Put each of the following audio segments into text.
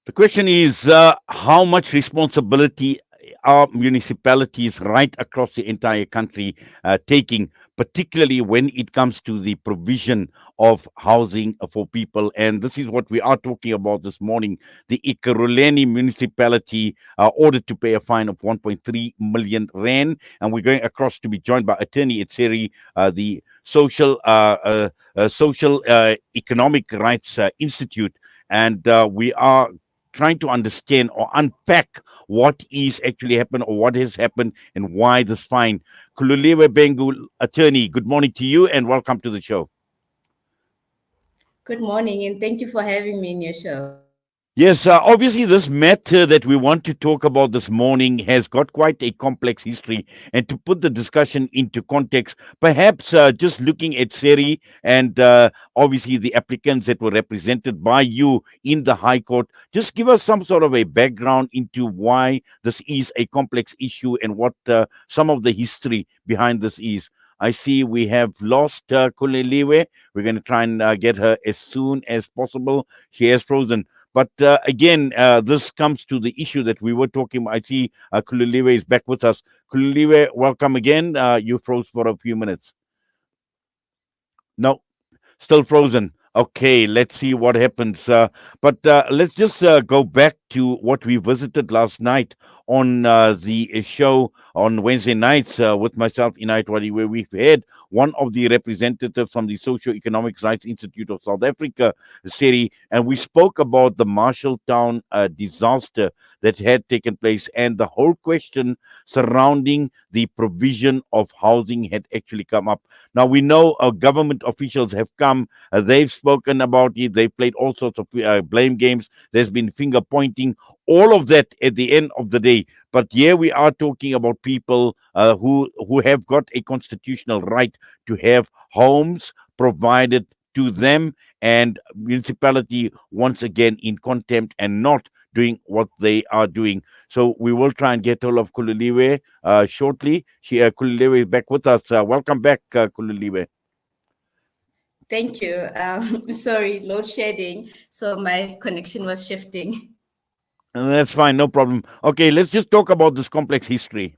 The question is how much responsibility are municipalities right across the entire country taking, particularly when it comes to the provision of housing for people. And this is what we are talking about this morning. The Ekurhuleni Municipality ordered to pay a fine of 1.3 million rand. And we're going across to be joined by attorney at SERI, the Social Economic Rights Institute. And we are trying to understand or unpack what is actually happened or what has happened and why this fine. Khululiwe Bhenhu Attorney, good morning to you and welcome to the show. Good morning, and thank you for having me in your show. Yes, obviously, this matter that we want to talk about this morning has got quite a complex history. And to put the discussion into context, perhaps just looking at SERI and obviously the applicants that were represented by you in the High Court, just give us some sort of a background into why this is a complex issue and what some of the history behind this is. I see we have lost Khululiwe. We're going to try and get her as soon as possible. She has frozen. But again, this comes to the issue that we were talking about. I see Khululiwe is back with us. Khululiwe, welcome again. You froze for a few minutes. No, still frozen. Okay, let's see what happens. But let's just go back to what we visited last night on the show on Wednesday nights with myself, Inayet Wadee, where we've had one of the representatives from the Socio-Economic Rights Institute of South Africa, SERI, and we spoke about the Marshalltown disaster that had taken place and the whole question surrounding the provision of housing had actually come up. Now, we know government officials have come, they've spoken about it, they've played all sorts of blame games, there's been finger pointing, all of that at the end of the day. But here we are talking about people who have got a constitutional right to have homes provided to them, and municipality once again in contempt and not doing what they are doing. So we will try and get hold of Khululiwe shortly. Khululiwe is back with us. Welcome back, Khululiwe. Thank you. Sorry, load shedding, so my connection was shifting. That's fine, no problem. Okay, let's just talk about this complex history.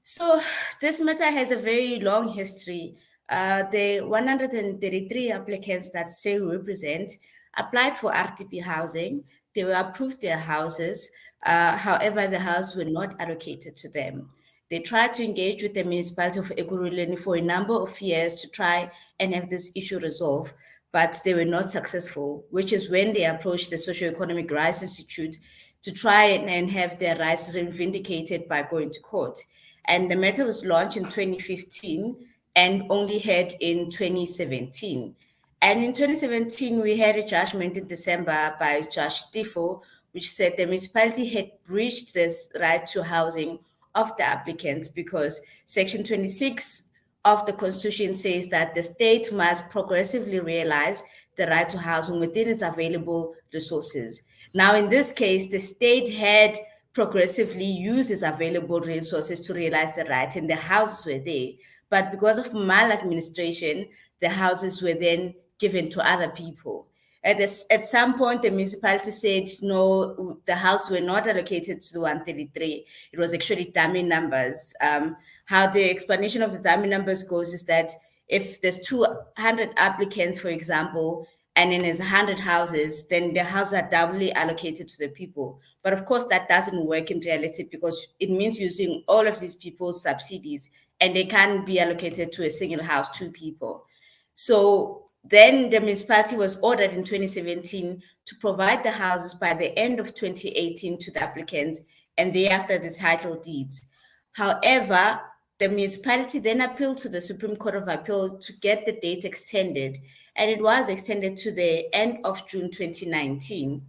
So, this matter has a very long history. The 133 applicants that SERI represent applied for RTP housing. They were approved their houses. However, the houses were not allocated to them. They tried to engage with the municipality of Ekurhuleni for a number of years to try and have this issue resolved, but they were not successful, which is when they approached the Socio-Economic Rights Institute to try and have their rights vindicated by going to court. And the matter was launched in 2015 and only heard in 2017. And in 2017, we had a judgment in December by Judge Tifo, which said the municipality had breached this right to housing of the applicants because Section 26 of the Constitution says that the state must progressively realize the right to housing within its available resources. Now, in this case, the state had progressively used its available resources to realize the right, and the houses were there. But because of maladministration, the houses were then given to other people. At some point, the municipality said, no, the houses were not allocated to the 133. It was actually dummy numbers. How the explanation of the dummy numbers goes is that if there's 200 applicants, for example, and then there's 100 houses, then the houses are doubly allocated to the people. But of course, that doesn't work in reality because it means using all of these people's subsidies and they can't be allocated to a single house, two people. So then the municipality was ordered in 2017 to provide the houses by the end of 2018 to the applicants and thereafter the title deeds. However, the municipality then appealed to the Supreme Court of Appeal to get the date extended, and it was extended to the end of June 2019.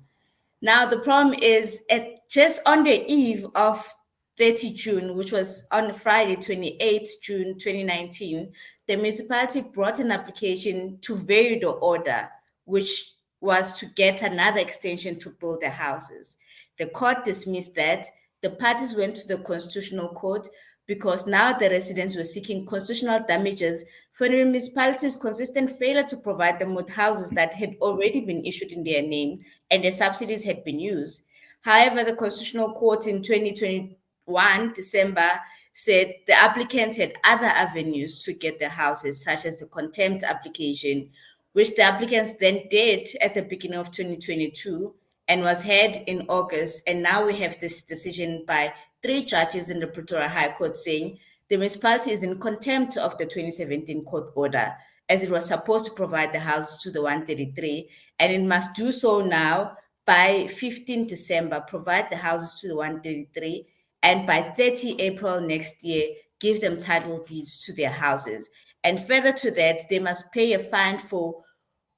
Now, the problem is just on the eve of 30 June, which was on Friday, 28th June 2019, the municipality brought an application to vary the order, which was to get another extension to build the houses. The court dismissed that. The parties went to the Constitutional Court, because now the residents were seeking constitutional damages for the municipality's consistent failure to provide them with houses that had already been issued in their name and the subsidies had been used. However, the Constitutional Court in 2021, December, said the applicants had other avenues to get their houses, such as the contempt application, which the applicants then did at the beginning of 2022 and was heard in August. And now we have this decision by three judges in the Pretoria High Court saying the municipality is in contempt of the 2017 court order, as it was supposed to provide the houses to the 133, and it must do so now by 15 December, provide the houses to the 133, and by 30 April next year, give them title deeds to their houses. And further to that, they must pay a fine for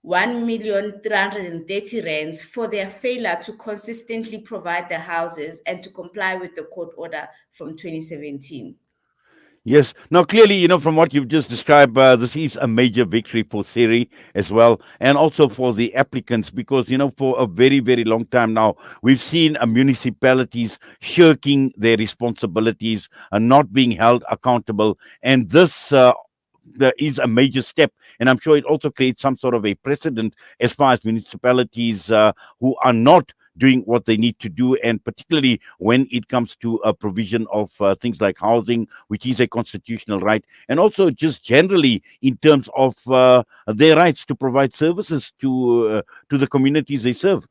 1,330,000 rands for their failure to consistently provide the houses and to comply with the court order from 2017. Yes. Now, clearly, from what you've just described, this is a major victory for SERI as well, and also for the applicants, because, for a very, very long time now, we've seen municipalities shirking their responsibilities and not being held accountable. And this there is a major step, and I'm sure it also creates some sort of a precedent as far as municipalities who are not doing what they need to do, and particularly when it comes to a provision of things like housing, which is a constitutional right, and also just generally in terms of their rights to provide services to the communities they serve.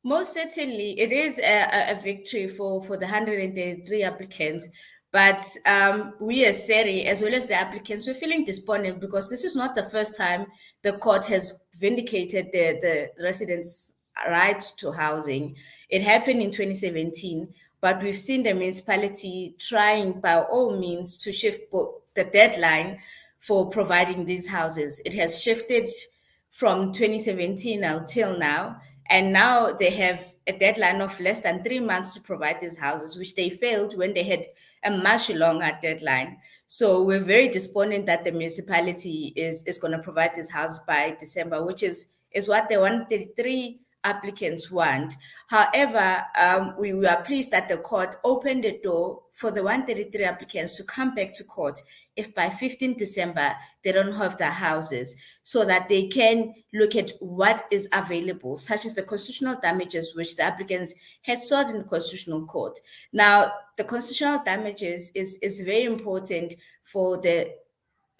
Most certainly, it is a victory for the 133 applicants. But we as SERI, as well as the applicants, we're feeling despondent because this is not the first time the court has vindicated the residents' right to housing. It happened in 2017, but we've seen the municipality trying by all means to shift the deadline for providing these houses. It has shifted from 2017 until now. And now they have a deadline of less than 3 months to provide these houses, which they failed when they had a much longer deadline. So we're very despondent that the municipality is going to provide this house by December, which is what the 133 applicants want. However, we are pleased that the court opened the door for the 133 applicants to come back to court if by 15 December they don't have their houses, so that they can look at what is available, such as the constitutional damages which the applicants had sought in the Constitutional Court. Now, the constitutional damages is very important for the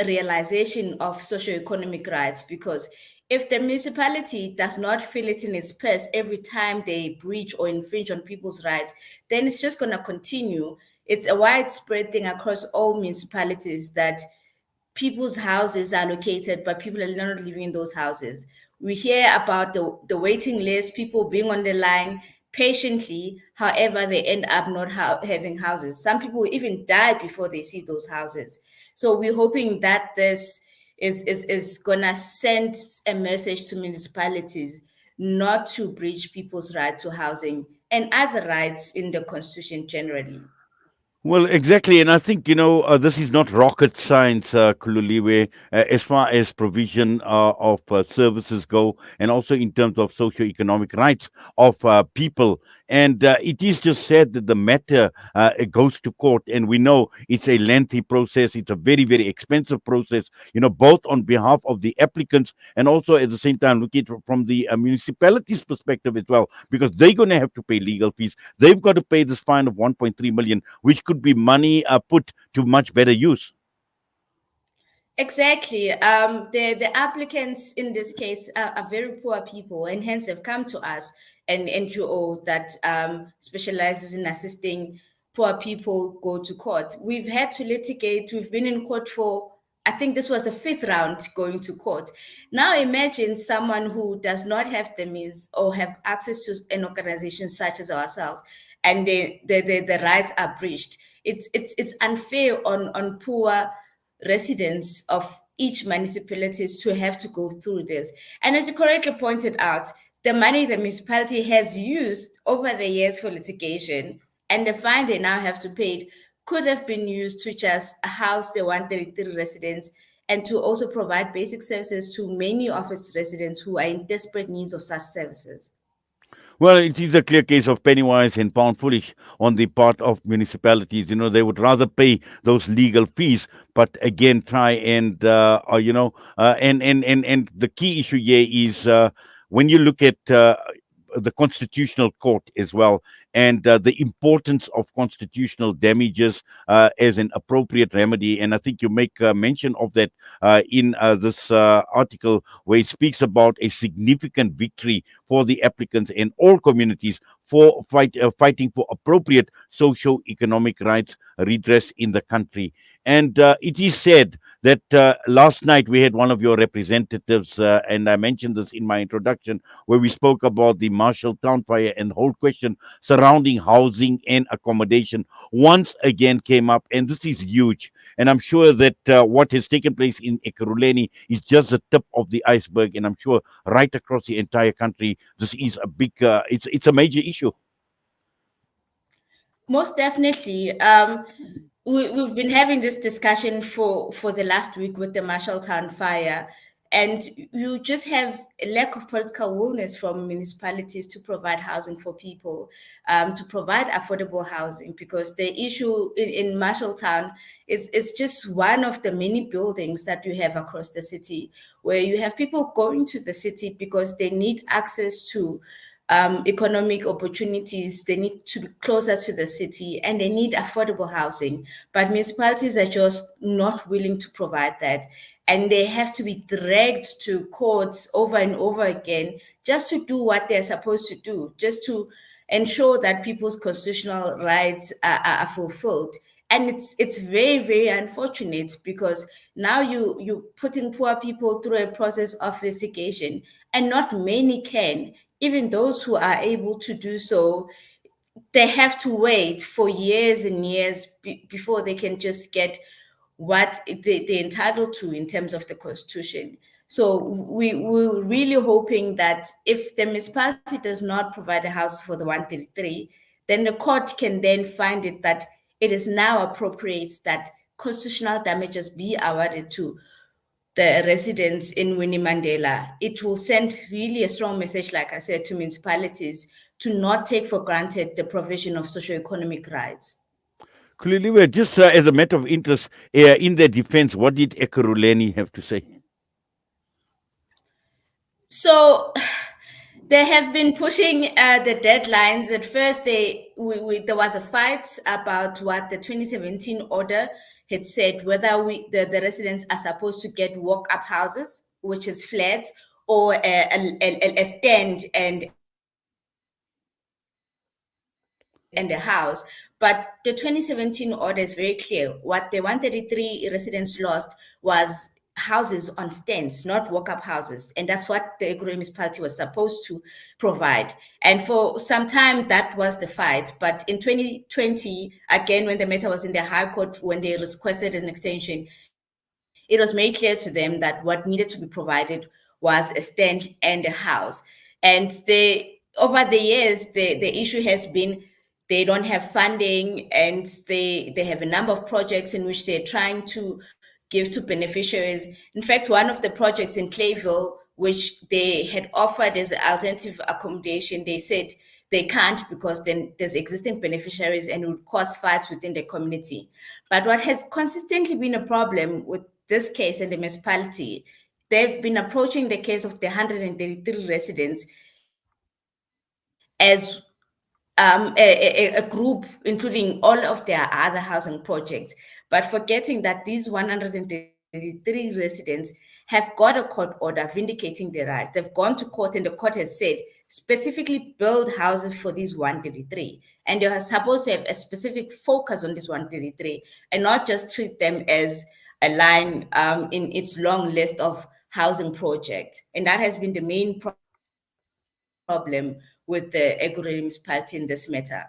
realization of socioeconomic rights, because if the municipality does not feel it in its purse every time they breach or infringe on people's rights, then it's just going to continue. It's a widespread thing across all municipalities that people's houses are located, but people are not living in those houses. We hear about the waiting list, people being on the line patiently. However, they end up not having houses. Some people even die before they see those houses. So we're hoping that this is gonna send a message to municipalities not to breach people's right to housing and other rights in the constitution generally. Well, exactly, and I think this is not rocket science, Khululiwe, as far as provision of services go, and also in terms of socio-economic rights of people. And it is just said that the matter it goes to court, and we know it's a lengthy process. It's a very, very expensive process. Both on behalf of the applicants and also at the same time look at it from the municipality's perspective as well, because they're going to have to pay legal fees. They've got to pay this fine of 1.3 million, which could be money put to much better use. Exactly. The applicants in this case are very poor people, and hence have come to us, an NGO that specializes in assisting poor people go to court. We've had to litigate. We've been in court for, I think this was the fifth round going to court. Now imagine someone who does not have the means or have access to an organization such as ourselves, and the rights are breached. It's unfair on poor residents of each municipalities to have to go through this. And as you correctly pointed out, the money the municipality has used over the years for litigation and the fine they now have to pay could have been used to just house the 133 residents and to also provide basic services to many of its residents who are in desperate needs of such services. Well, it is a clear case of penny wise and pound foolish on the part of municipalities. They would rather pay those legal fees, but again, try and and the key issue here is when you look at the constitutional court as well, and the importance of constitutional damages as an appropriate remedy. And I think you make mention of that in this article, where it speaks about a significant victory for the applicants and all communities for fighting for appropriate socio-economic rights redress in the country. And it is said that last night we had one of your representatives, and I mentioned this in my introduction, where we spoke about the Marshall Town fire, and the whole question surrounding housing and accommodation once again came up. And this is huge. And I'm sure that what has taken place in Ekurhuleni is just the tip of the iceberg. And I'm sure right across the entire country, this is a big, it's a major issue. Most definitely. We've been having this discussion for the last week with the Marshalltown fire, and you just have a lack of political willingness from municipalities to provide housing for people, to provide affordable housing, because the issue in Marshalltown is it's just one of the many buildings that you have across the city, where you have people going to the city because they need access to economic opportunities. They need to be closer to the city and they need affordable housing. But municipalities are just not willing to provide that. And they have to be dragged to courts over and over again just to do what they're supposed to do, just to ensure that people's constitutional rights are fulfilled. And it's very, very unfortunate, because now you're putting poor people through a process of litigation, and not many can. Even those who are able to do so, they have to wait for years and years before they can just get what they're entitled to in terms of the constitution. So we're really hoping that if the municipality does not provide a house for the 133, then the court can then find it that it is now appropriate that constitutional damages be awarded to the residents in Winnie Mandela. It will send really a strong message, like I said, to municipalities to not take for granted the provision of socioeconomic rights. Khululiwe, just as a matter of interest, in their defense, what did Ekurhuleni have to say? So they have been pushing the deadlines. At first, there was a fight about what the 2017 order had said, whether the residents are supposed to get walk-up houses, which is flats, or a stand and a house. But the 2017 order is very clear. What the 133 residents lost was houses on stands, not walk-up houses. And that's what the Ekurhuleni Municipality was supposed to provide. And for some time, that was the fight. But in 2020, again, when the matter was in the High Court, when they requested an extension, it was made clear to them that what needed to be provided was a stand and a house. And over the years, the issue has been they don't have funding, and they have a number of projects in which they're trying to give to beneficiaries. In fact, one of the projects in Clayville, which they had offered as alternative accommodation, they said they can't because then there's existing beneficiaries and it would cause fights within the community. But what has consistently been a problem with this case in the municipality, they've been approaching the case of the 133 residents as a group, including all of their other housing projects, but forgetting that these 133 residents have got a court order vindicating their rights. They've gone to court, and the court has said specifically build houses for these 133. And they are supposed to have a specific focus on this 133 and not just treat them as a line in its long list of housing projects. And that has been the main problem with the Ekurhuleni Municipality in this matter.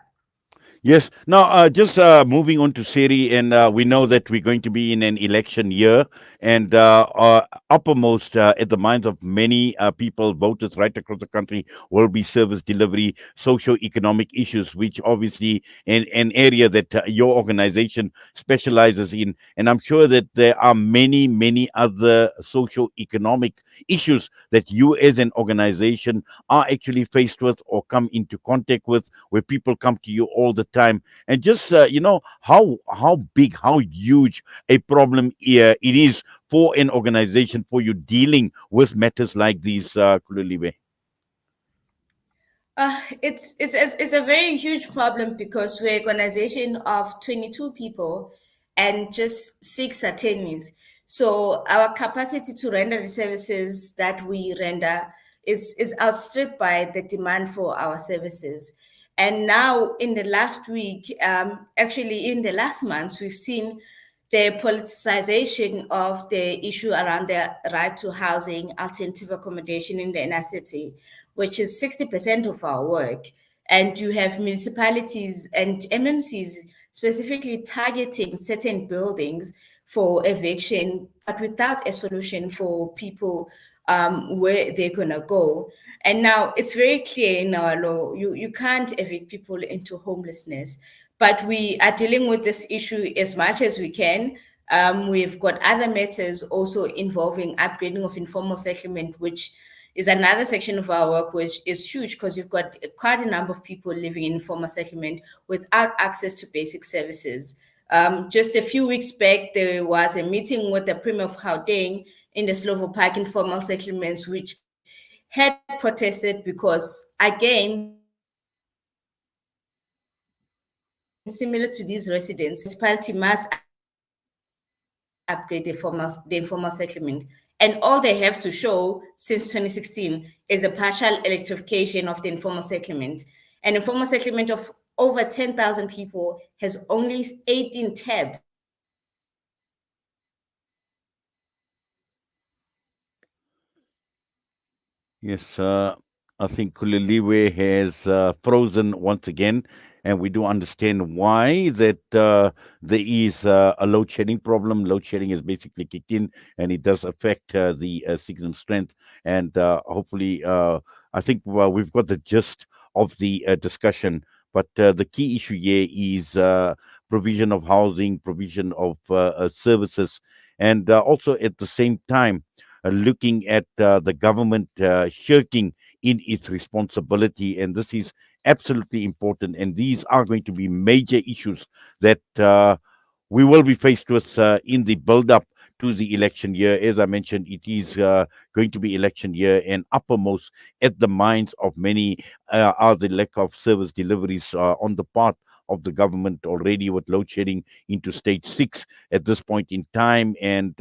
Yes. Now, just moving on to SERI, and we know that we're going to be in an election year, and uppermost at the minds of many people, voters right across the country, will be service delivery, socio-economic issues, which obviously an area that your organization specializes in. And I'm sure that there are many, many other socio-economic issues that you as an organization are actually faced with or come into contact with, where people come to you all the time, and just how big, how huge a problem it is for an organization, for you dealing with matters like these, Khululiwe. It's a very huge problem because we're an organization of 22 people and just six attorneys. So our capacity to render the services that we render is outstripped by the demand for our services. And now, in the last week, actually in the last months, we've seen the politicization of the issue around the right to housing, alternative accommodation in the inner city, which is 60% of our work. And you have municipalities and MMCs specifically targeting certain buildings for eviction, but without a solution for people where they're gonna go. And now it's very clear in our law, you can't evict people into homelessness. But we are dealing with this issue as much as we can. We've got other matters also involving upgrading of informal settlement, which is another section of our work, which is huge because you've got quite a number of people living in informal settlement without access to basic services. Just a few weeks back, there was a meeting with the Premier of Gauteng in the Slovo Park informal settlements, which had protested because, again, similar to these residents, the municipality must upgrade the informal settlement. And all they have to show since 2016 is a partial electrification of the informal settlement. An informal settlement of over 10,000 people has only 18 tabs. So it's a very huge issue. Yes, I think Khululiwe has frozen once again, and we do understand why that there is a load shedding problem. Load shedding is basically kicked in, and it does affect the signal strength. And hopefully, I think we've got the gist of the discussion. But the key issue here is provision of housing, provision of services, and also at the same time looking at the government shirking in its responsibility. And this is absolutely important. And these are going to be major issues that we will be faced with in the build up to the election year. As I mentioned, it is going to be election year, and uppermost at the minds of many are the lack of service deliveries on the part of the government already, with load shedding into stage 6 at this point in time. And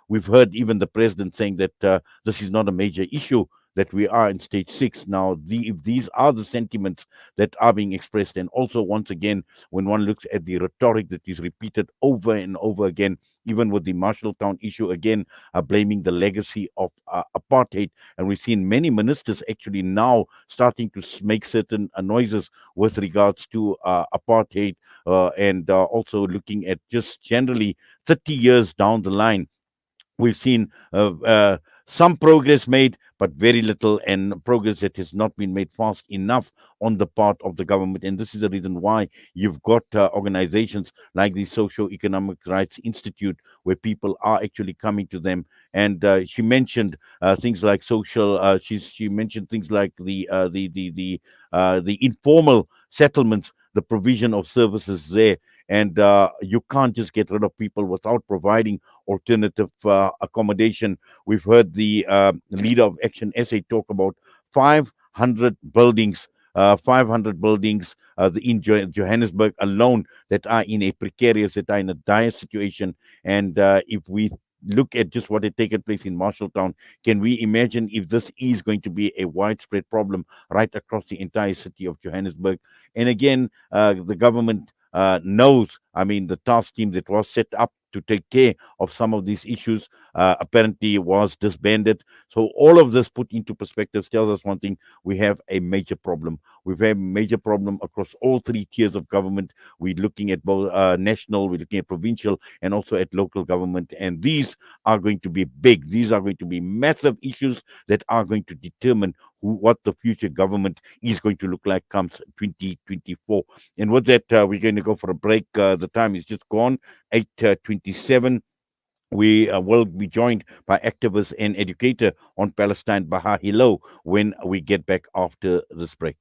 we've heard even the president saying that this is not a major issue, that we are in stage 6 now. If these are the sentiments that are being expressed, and also once again, when one looks at the rhetoric that is repeated over and over again, even with the Marshalltown issue again, blaming the legacy of apartheid, and we've seen many ministers actually now starting to make certain noises with regards to apartheid, and also looking at just generally 30 years down the line. We've seen some progress made, but very little, and progress that has not been made fast enough on the part of the government. And this is the reason why you've got organizations like the Socio-Economic Rights Institute, where people are actually coming to them. And she mentioned things like social. She mentioned things like the informal settlements, the provision of services there. And you can't just get rid of people without providing alternative accommodation. We've heard the leader of Action SA talk about 500 buildings. 500 buildings in Johannesburg alone that are in a precarious, that are in a dire situation. And if we look at just what had taken place in Marshalltown, can we imagine if this is going to be a widespread problem right across the entire city of Johannesburg? And again, the government knows, I mean, the task team that was set up to take care of some of these issues apparently was disbanded. So all of this put into perspective tells us one thing: we have a major problem. We've had a major problem across all three tiers of government. We're looking at both national, we're looking at provincial, and also at local government. And these are going to be big. These are going to be massive issues that are going to determine what the future government is going to look like comes 2024. And with that, we're going to go for a break. The time is just gone, 8:27. We will be joined by activist and educator on Palestine, Baha Hilo, when we get back after this break.